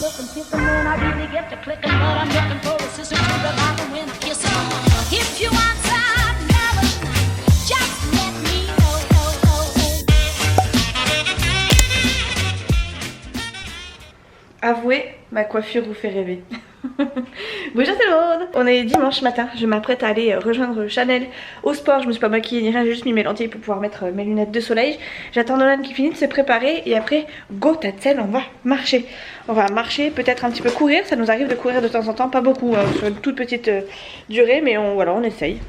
looking, kissing when I really get to clicking, but I'm looking for a sister to revive them when I kiss them. If you want some melody, just let me know. Avouez, ma coiffure vous fait rêver. Bonjour tout le monde. On est dimanche matin, je m'apprête à aller rejoindre Chanel au sport. Je me suis pas maquillée ni rien, j'ai juste mis mes lentilles pour pouvoir mettre mes lunettes de soleil. J'attends Nolan qui finit de se préparer et après go Tatsen, on va marcher. On va marcher, peut-être un petit peu courir, ça nous arrive de courir de temps en temps, pas beaucoup, hein, sur une toute petite durée, mais voilà, on essaye.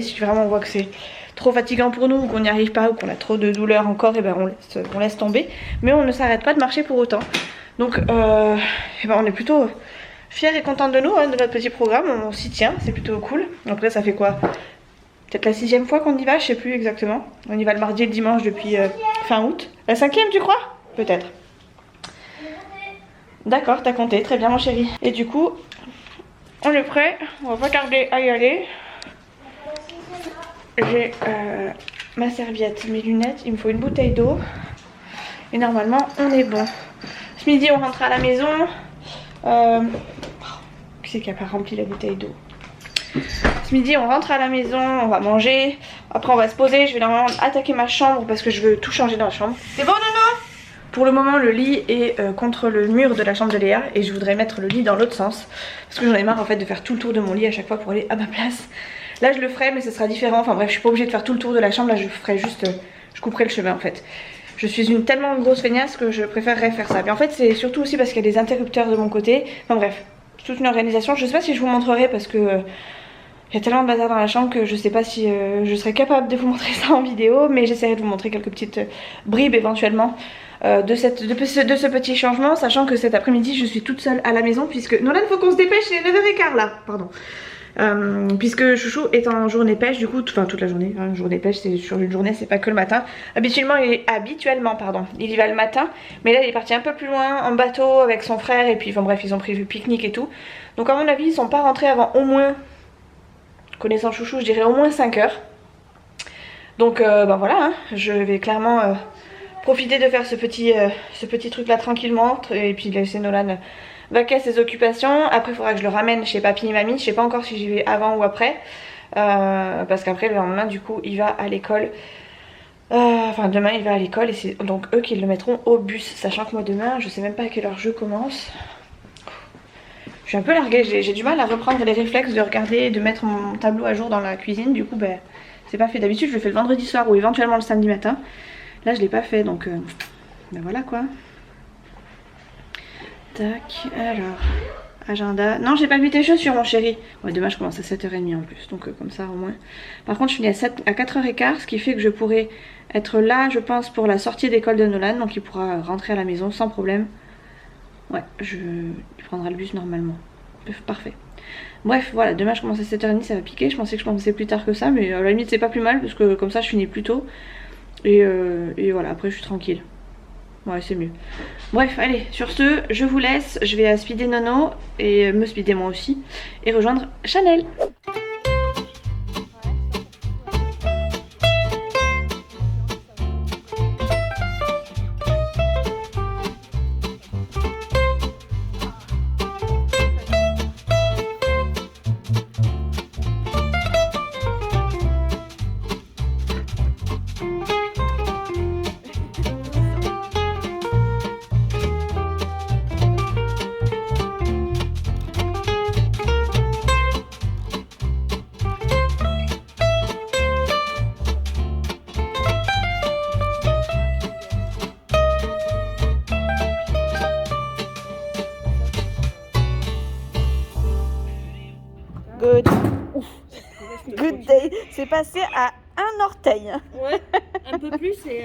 Si vraiment on voit que c'est trop fatigant pour nous ou qu'on n'y arrive pas ou qu'on a trop de douleur encore, et ben on laisse tomber. Mais on ne s'arrête pas de marcher pour autant. Donc ben on est plutôt fiers et contents de nous, hein, de notre petit programme, on s'y tient, c'est plutôt cool. Après ça fait quoi, peut-être la 6e fois qu'on y va, je sais plus exactement. On y va le mardi et le dimanche depuis fin août. La 5e tu crois? Peut-être. D'accord, t'as compté, très bien mon chéri. Et du coup, on est prêt, on va pas tarder à y aller. J'ai ma serviette, mes lunettes, il me faut une bouteille d'eau. Et normalement on est bon. Ce midi on rentre à la maison. Qui c'est qui a pas rempli la bouteille d'eau? Ce midi on rentre à la maison, on va manger. Après on va se poser, je vais normalement attaquer ma chambre parce que je veux tout changer dans la chambre. C'est bon Nono? Pour le moment le lit est contre le mur de la chambre de Léa. Et je voudrais mettre le lit dans l'autre sens. Parce que j'en ai marre en fait de faire tout le tour de mon lit à chaque fois pour aller à ma place. Là je le ferai mais ce sera différent. Enfin bref, je suis pas obligée de faire tout le tour de la chambre. Là je ferai juste, je couperai le chemin en fait. Je suis une tellement grosse feignasse que je préférerais faire ça. Mais en fait c'est surtout aussi parce qu'il y a des interrupteurs de mon côté. Enfin bref, toute une organisation. Je sais pas si je vous montrerai parce que il y a tellement de bazar dans la chambre que je sais pas si je serai capable de vous montrer ça en vidéo. Mais j'essaierai de vous montrer quelques petites bribes éventuellement de ce petit changement. Sachant que cet après-midi je suis toute seule à la maison puisque... Nolan, faut qu'on se dépêche, il est 9h15 là, pardon. Puisque Chouchou est en journée pêche, du coup, enfin toute la journée, hein, journée pêche c'est sur une journée, c'est pas que le matin. Habituellement il y va le matin, mais là il est parti un peu plus loin en bateau avec son frère et puis enfin bref ils ont prévu pique-nique et tout. Donc à mon avis ils sont pas rentrés avant au moins, connaissant Chouchou je dirais au moins 5 heures. Donc ben voilà, hein, je vais clairement profiter de faire ce petit truc là tranquillement et puis laisser Nolan vaquer à ses occupations. Après il faudra que je le ramène chez papy et mamie. Je sais pas encore si j'y vais avant ou après. Parce qu'après le lendemain du coup il va à l'école. Enfin demain il va à l'école et c'est donc eux qui le mettront au bus. Sachant que moi demain je sais même pas à quelle heure je commence. Je suis un peu larguée, j'ai du mal à reprendre les réflexes de regarder et de mettre mon tableau à jour dans la cuisine. Du coup ben c'est pas fait. D'habitude je le fais le vendredi soir ou éventuellement le samedi matin. Là je l'ai pas fait donc ben voilà quoi. Tac, alors, agenda. Non, j'ai pas mis tes chaussures, mon chéri. Ouais, demain, je commence à 7h30 en plus, donc comme ça au moins. Par contre, je finis à 4h15, ce qui fait que je pourrai être là, je pense, pour la sortie d'école de Nolan. Donc il pourra rentrer à la maison sans problème. Ouais, il prendra le bus normalement. Parfait. Bref, voilà, demain, je commence à 7h30, ça va piquer. Je pensais que je commençais plus tard que ça, mais à la limite, c'est pas plus mal, parce que comme ça, je finis plus tôt. Et voilà, après, je suis tranquille. Ouais c'est mieux. Bref allez sur ce je vous laisse. Je vais speeder Nono et me speeder moi aussi. Et rejoindre Chanel. Good. Good day. C'est passé à un orteil. Ouais, un peu plus et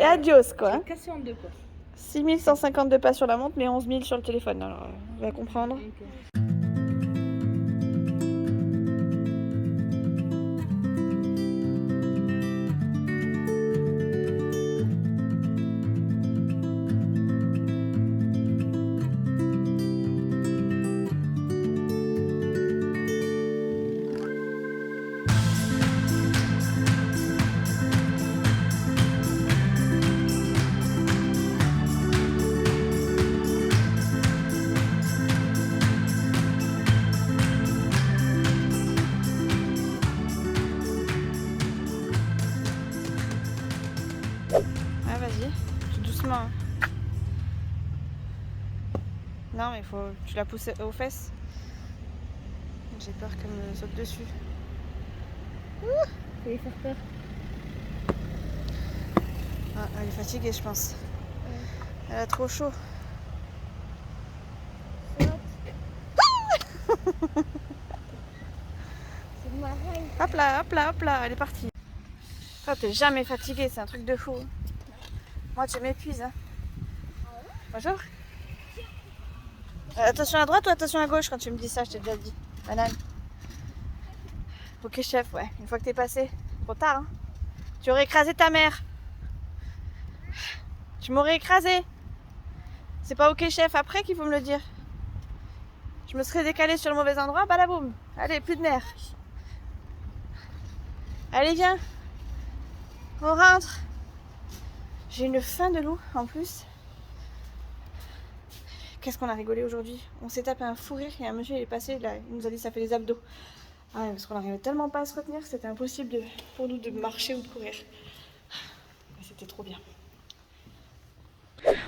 adios quoi. Cassé en deux quoi. 6152 pas sur la montre mais 11 000 sur le téléphone. Alors on va comprendre. Okay. Non, mais faut tu la pousses aux fesses. J'ai peur qu'elle me saute dessus. Faut lui faire peur. Ah, elle est fatiguée, je pense. Elle a trop chaud. C'est marrant. Hop là, hop là, hop là, elle est partie. Toi, t'es jamais fatiguée, c'est un truc de fou. Moi, tu m'épuises. Hein. Bonjour. Attention à droite ou attention à gauche quand tu me dis ça, je t'ai déjà dit. Banane. Ok, chef, ouais. Une fois que t'es passé, trop tard. Hein. Tu aurais écrasé ta mère. Tu m'aurais écrasé. C'est pas ok, chef, après qu'il faut me le dire. Je me serais décalée sur le mauvais endroit, balaboum. Allez, plus de nerfs. Allez, viens. On rentre. J'ai une faim de loup en plus. Qu'est-ce qu'on a rigolé aujourd'hui? On s'est tapé un fou rire et un monsieur il est passé, là, il nous a dit ça fait des abdos. Ah ouais, parce qu'on n'arrivait tellement pas à se retenir que c'était impossible pour nous de marcher ou de courir. C'était trop bien.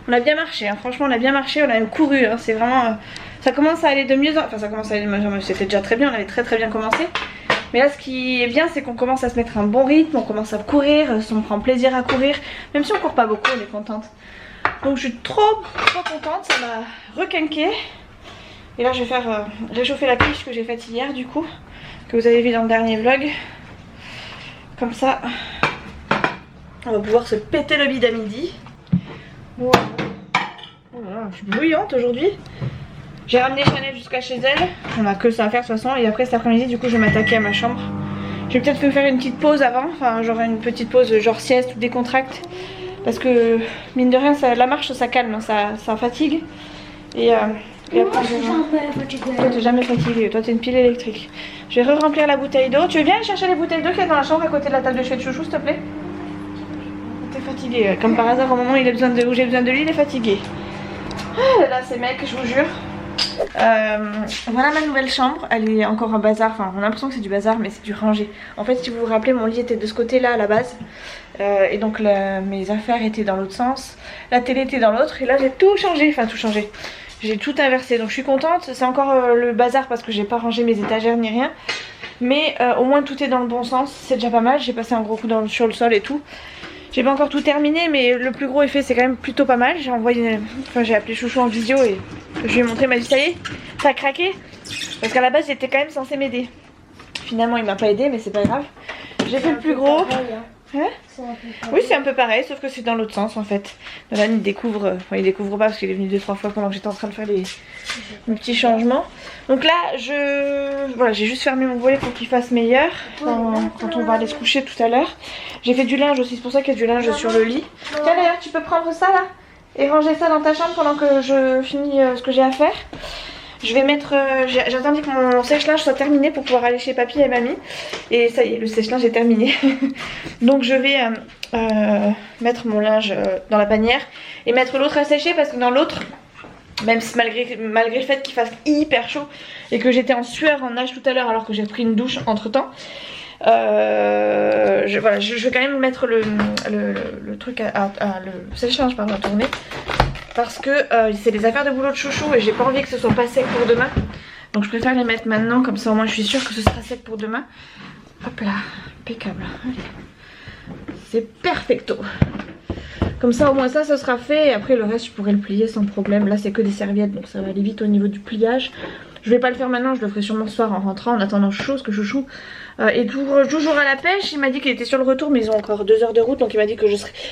On a bien marché, hein. Franchement on a bien marché, on a même couru, hein. C'est vraiment... ça commence à aller de mieux en... Enfin ça commence à aller de mieux en mieux, c'était déjà très bien, on avait très bien commencé. Mais là ce qui est bien c'est qu'on commence à se mettre un bon rythme, on commence à courir, on prend plaisir à courir. Même si on court pas beaucoup, on est contente. Donc je suis trop contente, ça m'a requinqué. Et là je vais faire réchauffer la quiche que j'ai faite hier du coup, que vous avez vu dans le dernier vlog. Comme ça, on va pouvoir se péter le bide à midi. Wow. Oh là là, je suis bruyante aujourd'hui. J'ai ramené Chanel jusqu'à chez elle. On a que ça à faire de toute façon. Et après cet après-midi du coup je vais m'attaquer à ma chambre. Je vais peut-être me faire une petite pause avant. Enfin genre une petite pause genre sieste ou décontracte. Parce que mine de rien ça, la marche ça calme, ça fatigue. Et après toi t'es jamais fatiguée, toi t'es une pile électrique. Je vais re-remplir la bouteille d'eau. Tu veux bien aller chercher les bouteilles d'eau qu'il y a dans la chambre à côté de la table de chevet de chouchou s'il te plaît? T'es fatigué, comme par hasard au moment où il a besoin de, où j'ai besoin de lui, il est fatigué. Ah là là, ces mecs, je vous jure. Voilà ma nouvelle chambre, elle est encore un bazar, enfin on a l'impression que c'est du bazar mais c'est du rangé. En fait si vous vous rappelez mon lit était de ce côté là à la base et donc mes affaires étaient dans l'autre sens, la télé était dans l'autre et là j'ai tout changé, enfin tout changé. J'ai tout inversé donc je suis contente, c'est encore le bazar parce que j'ai pas rangé mes étagères ni rien. Mais au moins tout est dans le bon sens, c'est déjà pas mal, j'ai passé un gros coup sur le sol et tout. J'ai pas encore tout terminé mais le plus gros effet c'est quand même plutôt pas mal. J'ai envoyé, enfin j'ai appelé Chouchou en vidéo et je lui ai montré, il m'a dit ça y est, ça a craqué. Parce qu'à la base il était quand même censé m'aider. Finalement il m'a pas aidé mais c'est pas grave. J'ai fait le plus gros. Hein? Oui c'est un peu pareil sauf que c'est dans l'autre sens en fait. Nolan il découvre, enfin il découvre pas parce qu'il est venu 2-3 fois pendant que j'étais en train de faire les petits changements. Donc là voilà, j'ai juste fermé mon volet pour qu'il fasse meilleur quand on va aller se coucher tout à l'heure. J'ai fait du linge aussi, c'est pour ça qu'il y a du linge sur le lit. Tiens d'ailleurs tu peux prendre ça là et ranger ça dans ta chambre pendant que je finis ce que j'ai à faire. Je vais mettre, j'ai attendu que mon sèche-linge soit terminé pour pouvoir aller chez papy et mamie. Et ça y est, le sèche-linge est terminé. Donc je vais mettre mon linge dans la panière et mettre l'autre à sécher parce que dans l'autre, même si malgré le fait qu'il fasse hyper chaud et que j'étais en sueur en nage tout à l'heure alors que j'ai pris une douche entre temps, voilà, je vais quand même mettre le truc le sèche-linge pardon, à tourner. Parce que c'est des affaires de boulot de Chouchou et j'ai pas envie que ce soit pas sec pour demain. Donc je préfère les mettre maintenant, comme ça au moins je suis sûre que ce sera sec pour demain. Hop là, impeccable. C'est perfecto. Comme ça au moins ça sera fait et après le reste je pourrai le plier sans problème. Là c'est que des serviettes donc ça va aller vite au niveau du pliage. Je vais pas le faire maintenant, je le ferai sûrement ce soir en rentrant en attendant Chouchou, parce que Chouchou est toujours à la pêche. Il m'a dit qu'il était sur le retour mais ils ont encore 2 heures de route, donc il m'a dit que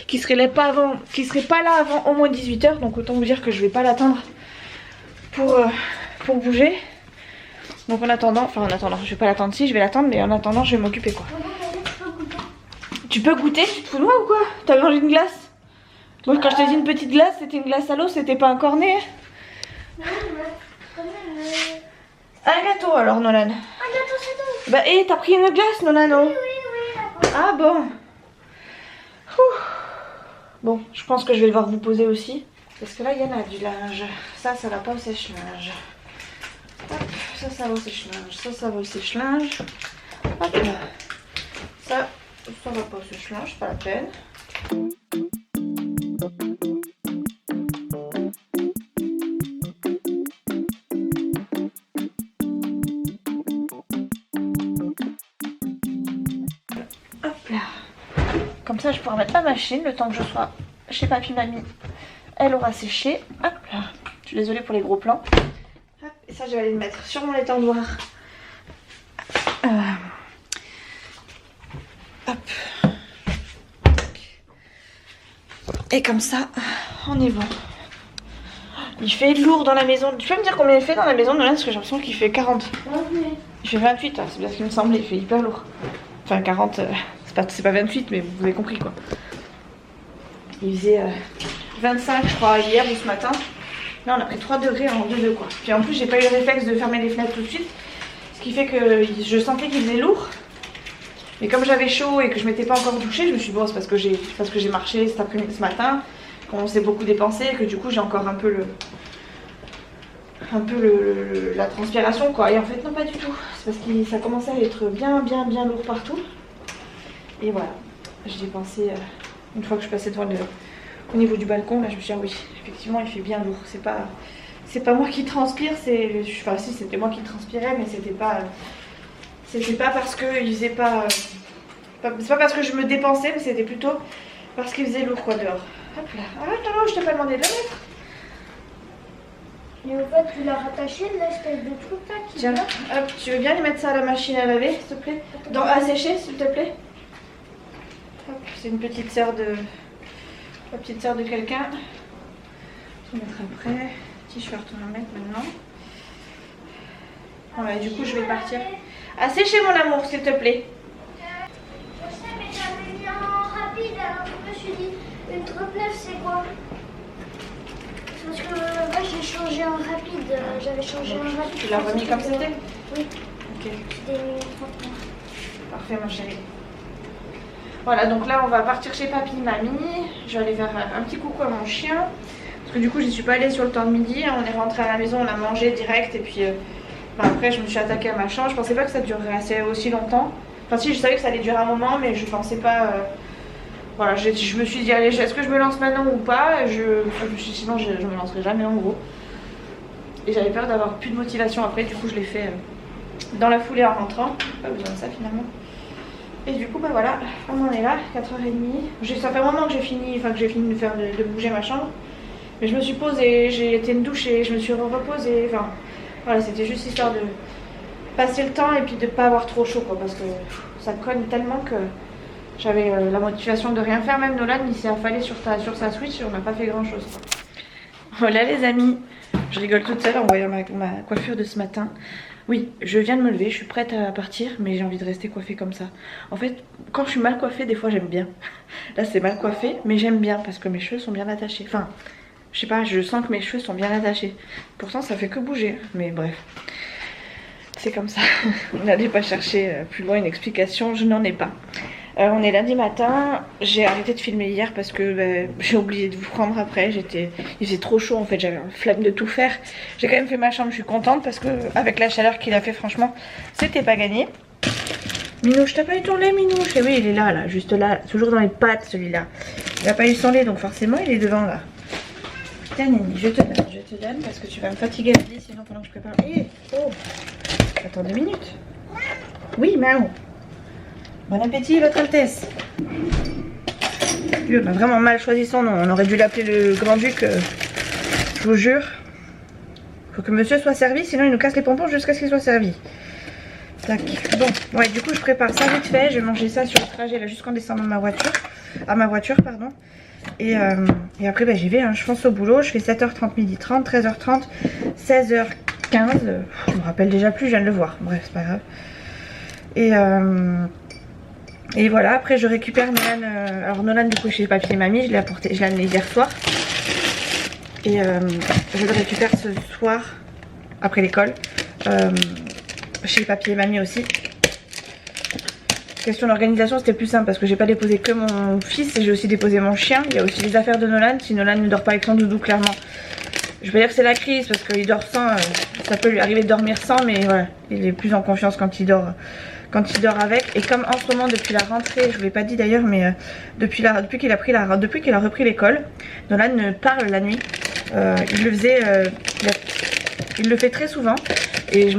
qu'il serait pas là avant au moins 18 h, donc autant vous dire que je vais pas l'attendre pour bouger. Donc en attendant, je vais pas l'attendre, si je vais l'attendre mais en attendant je vais m'occuper quoi. Tu peux goûter? Tu te fous de moi ou quoi? T'as mangé une glace? Moi quand je t'ai dit une petite glace, c'était une glace à l'eau, c'était pas un cornet. Un gâteau alors Nolan. Un gâteau c'est tout. Bah et t'as pris une glace Nolano? Oui. Ah bon. Ouh. Bon je pense que je vais devoir vous poser aussi. Parce que là il y en a du linge. Ça va pas au sèche-linge. Ça va au sèche-linge. Ça va au sèche-linge. Hop là. Ça va pas au sèche-linge, pas la peine. Comme ça je pourrai mettre ma machine le temps que je sois chez papy mamie. Elle aura séché. Hop là. Je suis désolée pour les gros plans. Hop, et ça je vais aller le mettre sur mon étendoir. Hop. Et comme ça, on est bon. Il fait lourd dans la maison. Tu peux me dire combien il fait dans la maison de Nolan? Parce que j'ai l'impression qu'il fait 40. Il fait 28, hein. C'est bien ce qu'il me semblait. Il fait hyper lourd. Enfin 40, c'est pas 28, mais vous avez compris quoi. Il faisait 25 je crois hier ou ce matin. Là on a pris 3 degrés en 2-2 quoi. Puis en plus j'ai pas eu le réflexe de fermer les fenêtres tout de suite. Ce qui fait que je sentais qu'il faisait lourd. Mais comme j'avais chaud et que je m'étais pas encore douchée, je me suis dit bon c'est parce que j'ai marché cet après-midi, ce matin, qu'on s'est beaucoup dépensé et que du coup j'ai encore un peu la transpiration quoi. Et en fait non pas du tout. C'est parce que ça commençait à être bien lourd partout. Et voilà, j'ai pensé une fois que je passais devant au niveau du balcon, là je me suis dit ah oui, effectivement il fait bien lourd. C'est pas moi qui transpire, enfin si c'était moi qui transpirais, mais c'était pas parce que il faisait pas, c'est pas parce que je me dépensais, mais c'était plutôt parce qu'il faisait lourd quoi dehors. Hop là, ah non, je t'ai pas demandé de le mettre. Et en fait, tu l'as rattaché l'espèce de truc là qui Tiens, hop, tu veux bien lui mettre ça à la machine à laver s'il te plaît, à sécher s'il te plaît. Hop, c'est une petite sœur de quelqu'un. Je vais mettre après. T-shirt, on va mettre maintenant. Voilà, du coup je vais partir. À sécher mon amour s'il te plaît. Je sais, mais j'avais mis en rapide, alors je me suis dit, une 39 c'est quoi? Parce que moi j'ai changé en rapide, j'avais changé en rapide. Tu l'as remis comme c'était? Oui. Ok. C'était 39. Parfait ma chérie. Voilà, donc là on va partir chez papy mamie. Je vais aller faire un petit coucou à mon chien. Parce que du coup j'y suis pas allée sur le temps de midi. On est rentré à la maison, on a mangé direct et puis après je me suis attaquée à ma chambre. Je pensais pas que ça durerait aussi longtemps. Enfin si, je savais que ça allait durer un moment, mais je pensais pas... Voilà, je me suis dit allez, est-ce que je me lance maintenant ou pas? Je me suis dit sinon je me lancerai jamais en gros. Et j'avais peur d'avoir plus de motivation après, du coup je l'ai fait dans la foulée en rentrant. Pas besoin de ça finalement. Et du coup bah voilà, on en est là, 4h30. Ça fait un moment que j'ai fini de bouger ma chambre. Mais je me suis posée, j'ai été me doucher, je me suis reposée. Enfin voilà, c'était juste histoire de passer le temps et puis de pas avoir trop chaud quoi. Parce que ça cogne tellement que j'avais la motivation de rien faire. Même Nolan il s'est affalé sur sa Switch et on n'a pas fait grand chose quoi. Voilà les amis, je rigole toute seule en voyant ma coiffure de ce matin. Oui, je viens de me lever, je suis prête à partir, mais j'ai envie de rester coiffée comme ça. En fait, quand je suis mal coiffée, des fois j'aime bien. Là c'est mal coiffé, mais j'aime bien parce que mes cheveux sont bien attachés. Enfin, je sais pas, je sens que mes cheveux sont bien attachés. Pourtant ça fait que bouger, mais bref. C'est comme ça. N'allez pas chercher plus loin une explication, je n'en ai pas. On est lundi matin, j'ai arrêté de filmer hier parce que j'ai oublié de vous prendre après, il faisait trop chaud en fait, j'avais une flemme de tout faire. J'ai quand même fait ma chambre, je suis contente parce que avec la chaleur qu'il a fait franchement, c'était pas gagné. Minouche, t'as pas eu ton lait Minouche? Et oui il est là, juste là, toujours dans les pattes celui-là. Il a pas eu son lait donc forcément il est devant là. Tiens Nini, je te donne parce que tu vas me fatiguer la vie sinon pendant que je prépare. Oh, attends 2 minutes. Oui Mao. Bon appétit, votre Altesse. On a vraiment mal choisi son nom. On aurait dû l'appeler le Grand-Duc. Je vous jure. Faut que monsieur soit servi, sinon il nous casse les pompons jusqu'à ce qu'il soit servi. Tac. Bon, ouais, du coup je prépare ça vite fait. Je vais manger ça sur le trajet là jusqu'en descendant de ma voiture. À ma voiture, pardon. Et après j'y vais, hein. Je fonce au boulot. Je fais 7h30, 12h30, 13h30, 16h15. Je me rappelle déjà plus, je viens de le voir. Bref, c'est pas grave. Et voilà, après je récupère Nolan. Alors Nolan du coup chez papy et mamie, je l'ai amené hier soir. Et je le récupère ce soir, après l'école, chez papy et mamie aussi. Question d'organisation, c'était plus simple parce que j'ai pas déposé que mon fils et j'ai aussi déposé mon chien. Il y a aussi les affaires de Nolan, si Nolan ne dort pas avec son doudou clairement. Je vais dire que c'est la crise parce qu'il dort sans, ça peut lui arriver de dormir sans, mais voilà, il est plus en confiance quand il dort avec. Et comme en ce moment depuis la rentrée, je vous l'ai pas dit d'ailleurs, mais depuis qu'il a repris l'école, Nolan parle la nuit. Il le fait très souvent Et je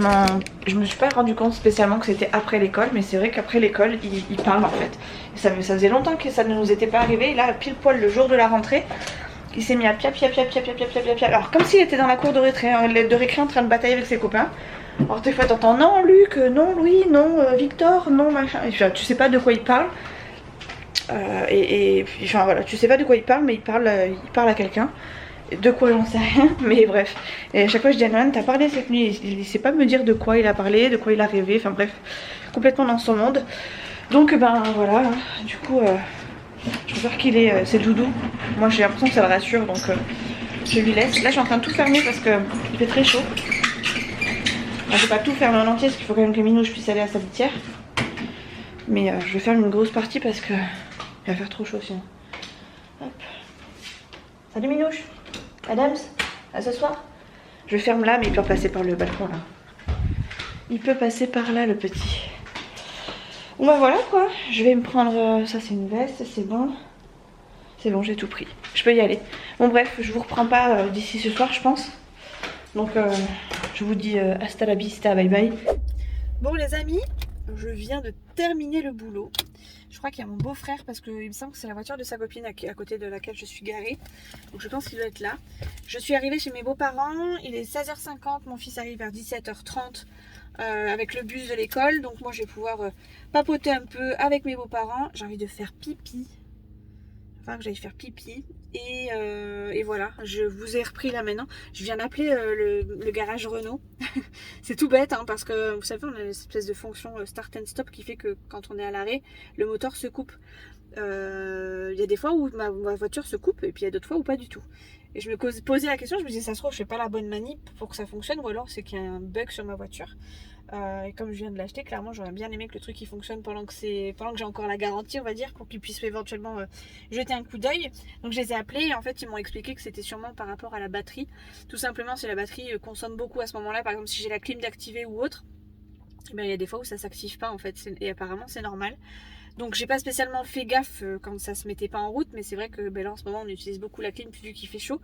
me suis pas rendu compte spécialement que c'était après l'école, mais c'est vrai qu'après l'école il parle en fait. Et ça faisait longtemps que ça ne nous était pas arrivé, et là pile poil le jour de la rentrée, il s'est mis à pia. Alors comme s'il était dans la cour de récré en train de batailler avec ses copains. Alors des fois t'entends non Luc, non Louis, non Victor, non machin. Et puis, tu sais pas de quoi il parle. Et puis enfin voilà, tu sais pas de quoi il parle, mais il parle à quelqu'un. De quoi j'en sais rien, mais bref. Et à chaque fois je dis à Nolan, t'as parlé cette nuit, il sait pas me dire de quoi il a parlé, de quoi il a rêvé, enfin bref, complètement dans son monde. Donc ben voilà, du coup je préfère qu'il ait ses doudous. Moi j'ai l'impression que ça le rassure, donc je lui laisse. Là je suis en train de tout fermer parce qu'il fait très chaud. Enfin, je vais pas tout fermer en entier parce qu'il faut quand même que Minouche puisse aller à sa litière. Mais je vais faire une grosse partie parce que il va faire trop chaud sinon. Hop. Salut Minouche. Adams, à ce soir. Je ferme là, mais il peut passer par le balcon là. Il peut passer par là le petit. Bon bah voilà quoi. Je vais me prendre, ça c'est une veste, c'est bon. C'est bon, j'ai tout pris. Je peux y aller. Bon bref, je vous reprends pas d'ici ce soir je pense. Donc je vous dis hasta la vista, bye bye. Bon les amis, je viens de terminer le boulot. Je crois qu'il y a mon beau-frère parce qu'il me semble que c'est la voiture de sa copine à côté de laquelle je suis garée. Donc je pense qu'il doit être là. Je suis arrivée chez mes beaux-parents. Il est 16h50. Mon fils arrive vers 17h30 avec le bus de l'école. Donc moi je vais pouvoir papoter un peu avec mes beaux-parents. J'ai envie de faire pipi. Enfin que j'aille faire pipi. Et voilà, je vous ai repris là maintenant. Je viens d'appeler le garage Renault. C'est tout bête hein, parce que vous savez on a une espèce de fonction start and stop qui fait que quand on est à l'arrêt, le moteur se coupe. Il y a des fois où ma voiture se coupe et puis il y a d'autres fois où pas du tout. Et je me posais la question, je me disais ça se trouve je fais pas la bonne manip pour que ça fonctionne ou alors c'est qu'il y a un bug sur ma voiture. Et comme je viens de l'acheter, clairement j'aurais bien aimé que le truc il fonctionne pendant que j'ai encore la garantie on va dire, pour qu'ils puissent éventuellement jeter un coup d'œil. Donc je les ai appelés et en fait ils m'ont expliqué que c'était sûrement par rapport à la batterie. Tout simplement si la batterie consomme beaucoup à ce moment là, par exemple si j'ai la clim d'activer ou autre, eh bien, il y a des fois où ça s'active pas en fait et apparemment c'est normal. Donc j'ai pas spécialement fait gaffe quand ça se mettait pas en route, mais c'est vrai que là en ce moment on utilise beaucoup la clim vu qu'il fait chaud.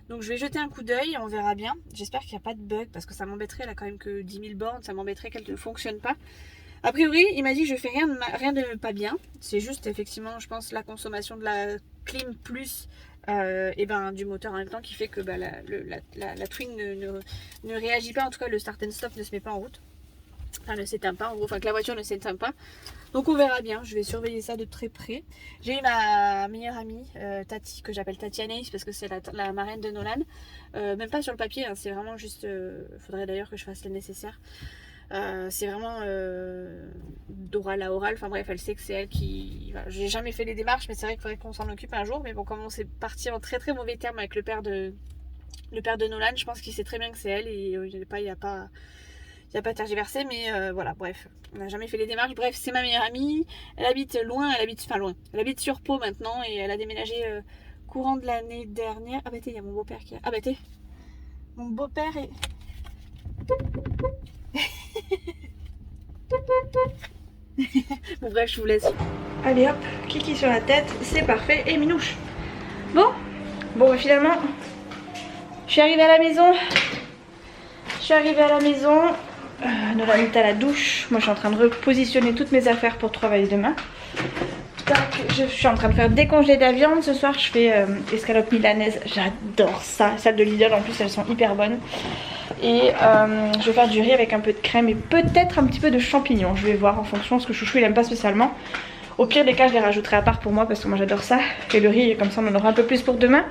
Donc je vais jeter un coup d'œil, on verra bien. J'espère qu'il n'y a pas de bug parce que ça m'embêterait, elle a quand même que 10 000 bornes, ça m'embêterait qu'elle ne fonctionne pas. A priori, il m'a dit que je fais rien de pas bien. C'est juste effectivement, je pense, la consommation de la clim plus et du moteur en même temps qui fait que la Twin ne réagit pas. En tout cas, le start and stop ne se met pas en route. Enfin, ne s'éteint pas en gros, enfin que la voiture ne s'éteint pas. Donc on verra bien, je vais surveiller ça de très près. J'ai eu ma meilleure amie, Tati, que j'appelle Tati Anaïs parce que c'est la marraine de Nolan. Même pas sur le papier, hein, c'est vraiment juste... faudrait d'ailleurs que je fasse le nécessaire. C'est vraiment d'oral à oral, enfin bref, elle sait que c'est elle qui... Voilà, j'ai jamais fait les démarches, mais c'est vrai qu'il faudrait qu'on s'en occupe un jour. Mais bon, comme on s'est parti en très très mauvais termes avec le père de Nolan, je pense qu'il sait très bien que c'est elle et il n'y a pas tergiversé, mais voilà, bref, on n'a jamais fait les démarches. Bref, c'est ma meilleure amie, elle habite loin, elle habite sur Pau maintenant et elle a déménagé courant de l'année dernière. Ah bah t'es, il y a mon beau-père qui a... Ah bah t'es, mon beau-père est... Bon bref, je vous laisse. Allez hop, kiki sur la tête, c'est parfait, et Minouche. Bon bah finalement, je suis arrivée à la maison. Nolan est à la douche. Moi je suis en train de repositionner toutes mes affaires pour travailler demain. Tac, je suis en train de faire décongeler de la viande. Ce soir je fais escalope milanaise. J'adore ça. Celles de Lidl en plus elles sont hyper bonnes. Et je vais faire du riz avec un peu de crème et peut-être un petit peu de champignons. Je vais voir en fonction parce que Chouchou il aime pas spécialement. Au pire des cas je les rajouterai à part pour moi parce que moi j'adore ça. Et le riz comme ça on en aura un peu plus pour demain.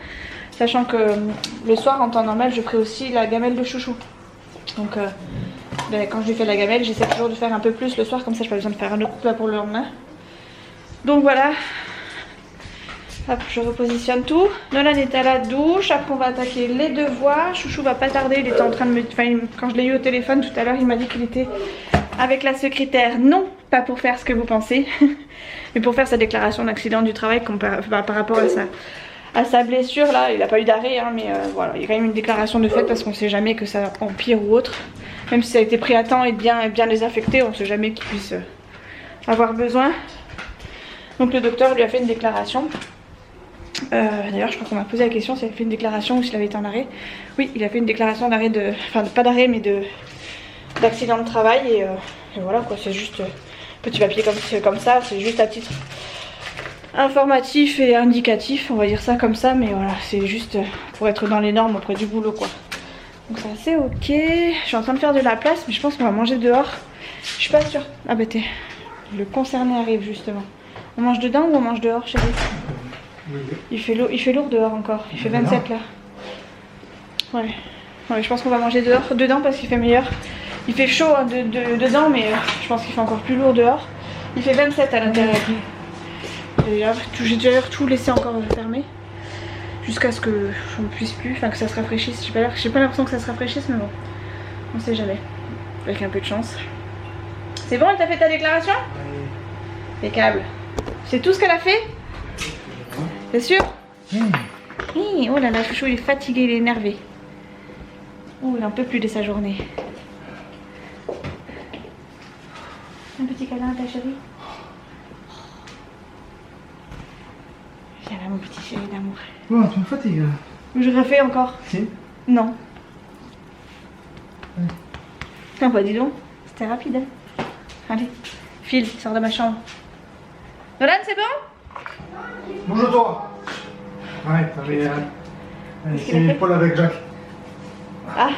Sachant que le soir en temps normal je ferai aussi la gamelle de Chouchou. Donc quand je lui fais la gamelle, j'essaie toujours de faire un peu plus le soir, comme ça j'ai pas besoin de faire un autre plat pour le lendemain. Donc voilà. Hop, je repositionne tout. Nolan est à la douche, après on va attaquer les devoirs. Chouchou va pas tarder, il était en train de me... Enfin, quand je l'ai eu au téléphone tout à l'heure, il m'a dit qu'il était avec la secrétaire. Non, pas pour faire ce que vous pensez, mais pour faire sa déclaration d'accident du travail par rapport à sa blessure. Là, il n'a pas eu d'arrêt, hein, mais voilà, il y a quand même une déclaration de fait parce qu'on sait jamais que ça empire ou autre. Même si ça a été pris à temps et bien désinfecté, on sait jamais qu'il puisse avoir besoin. Donc le docteur lui a fait une déclaration. D'ailleurs je crois qu'on m'a posé la question s'il avait fait une déclaration ou s'il avait été en arrêt. Oui, il a fait une déclaration d'arrêt de... Enfin pas d'arrêt mais d'accident de travail et voilà quoi, c'est juste petit papier comme ça, c'est juste à titre informatif et indicatif, on va dire ça comme ça, mais voilà, c'est juste pour être dans les normes auprès du boulot quoi. Donc ça c'est ok, je suis en train de faire de la place mais je pense qu'on va manger dehors, je suis pas sûre. Ah bah t'es, le concerné arrive justement. On mange dedans ou on mange dehors chérie? Il fait lourd dehors encore, il fait 27 là. Ouais, je pense qu'on va manger dedans parce qu'il fait meilleur. Il fait chaud hein, dedans mais je pense qu'il fait encore plus lourd dehors. Il fait 27 à l'intérieur. J'ai déjà tout laissé encore fermé jusqu'à ce que je ne puisse plus, enfin que ça se rafraîchisse. J'ai pas l'impression que ça se rafraîchisse mais bon, on sait jamais, avec un peu de chance. C'est bon, elle t'a fait ta déclaration? Impeccable. C'est tout ce qu'elle a fait? C'est sûr? Oh là là, chouchou il est fatigué, il est énervé. Oh il en peut plus de sa journée. Un petit câlin à ta chérie. Viens là mon petit chéri d'amour. Oh, tu me fatigues. Je refais encore? Si. Non. Ah bah dis donc, c'était rapide hein. Allez, file, sors de ma chambre. Nolan c'est bon? Bonjour toi. Ouais, mais c'est l'épaule avec Jacques. Ah.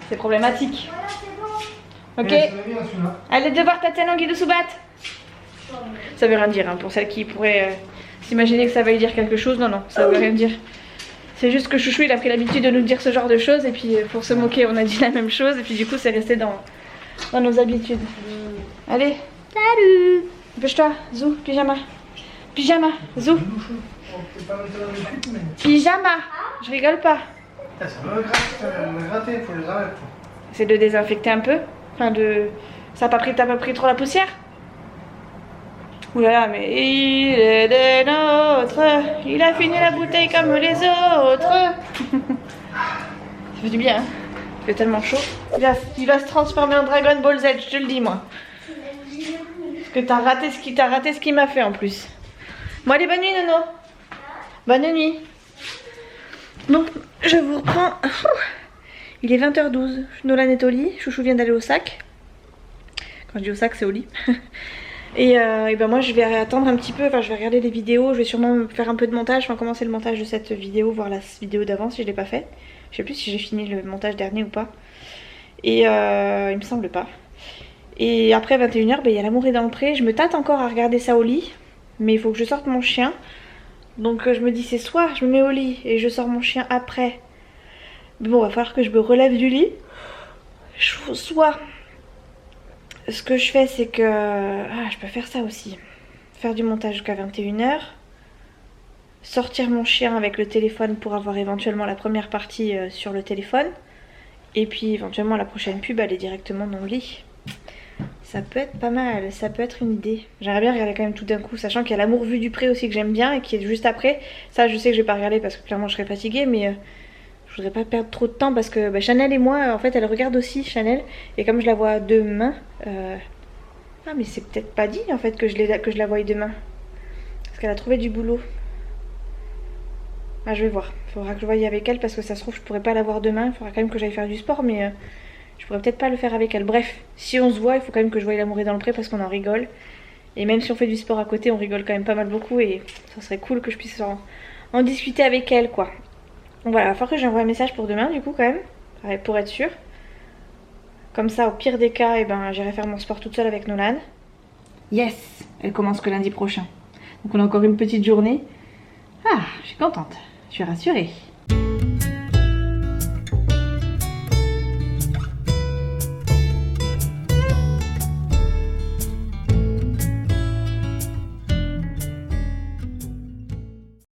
C'est problématique. Voilà, c'est bon. Ok. Et c'est bien, celui-là. Allez devoir Tatiana Guido Soubat. Ça veut rien dire hein, pour celles qui pourraient s'imaginer que ça veut dire quelque chose. Non, ça veut rien dire. C'est juste que Chouchou il a pris l'habitude de nous dire ce genre de choses et puis pour se moquer on a dit la même chose et puis du coup c'est resté dans nos habitudes. Allez, salut. Dépêche-toi, zou, pyjama. Pyjama, zou. Pyjama, je rigole pas. Ça va gratter, il faut les arrêter. C'est de désinfecter un peu. Enfin de... T'as pas pris trop la poussière? Oulala, mais il est des nôtres. Il a fini la bouteille comme les autres. Ça fait du bien, hein. Il fait tellement chaud. Il va se transformer en Dragon Ball Z, je te le dis moi. Parce que t'as raté ce qu'il m'a fait en plus. Bon allez, bonne nuit Nono. Bonne nuit. Bon, je vous reprends. Il est 20h12. Nolan est au lit. Chouchou vient d'aller au sac. Quand je dis au sac, c'est au lit. Et ben moi je vais attendre un petit peu, enfin je vais regarder les vidéos, je vais sûrement faire un peu de montage, enfin commencer le montage de cette vidéo, voir la vidéo d'avant si je l'ai pas fait. Je sais plus si j'ai fini le montage dernier ou pas. Et il me semble pas. Et après 21h, ben, il y a l'amour est dans le pré, je me tâte encore à regarder ça au lit, mais il faut que je sorte mon chien. Donc je me dis c'est soit je me mets au lit et je sors mon chien après. Mais bon, il va falloir que je me relève du lit. Soit... Ce que je fais c'est que... Ah, je peux faire ça aussi. Faire du montage jusqu'à 21h. Sortir mon chien avec le téléphone pour avoir éventuellement la première partie sur le téléphone. Et puis éventuellement la prochaine pub aller directement dans le lit. Ça peut être pas mal, ça peut être une idée. J'aimerais bien regarder quand même tout d'un coup, sachant qu'il y a l'amour vu du pré aussi que j'aime bien et qui est juste après. Ça je sais que je vais pas regarder parce que clairement je serais fatiguée, mais... Je voudrais pas perdre trop de temps parce que Chanel et moi, en fait, elle regarde aussi Chanel. Et comme je la vois demain... Ah mais c'est peut-être pas dit en fait que je la voie demain. Parce qu'elle a trouvé du boulot. Ah je vais voir. Il faudra que je voie avec elle parce que ça se trouve je pourrais pas la voir demain. Il faudra quand même que j'aille faire du sport mais je pourrais peut-être pas le faire avec elle. Bref, si on se voit, il faut quand même que je voie l'amour est dans le pré parce qu'on en rigole. Et même si on fait du sport à côté, on rigole quand même pas mal beaucoup. Et ça serait cool que je puisse en discuter avec elle quoi. Donc voilà, il va falloir que j'envoie un message pour demain du coup quand même, pour être sûre. Comme ça, au pire des cas, eh ben, j'irai faire mon sport toute seule avec Nolan. Yes, elle commence que lundi prochain. Donc on a encore une petite journée. Ah, je suis contente, je suis rassurée.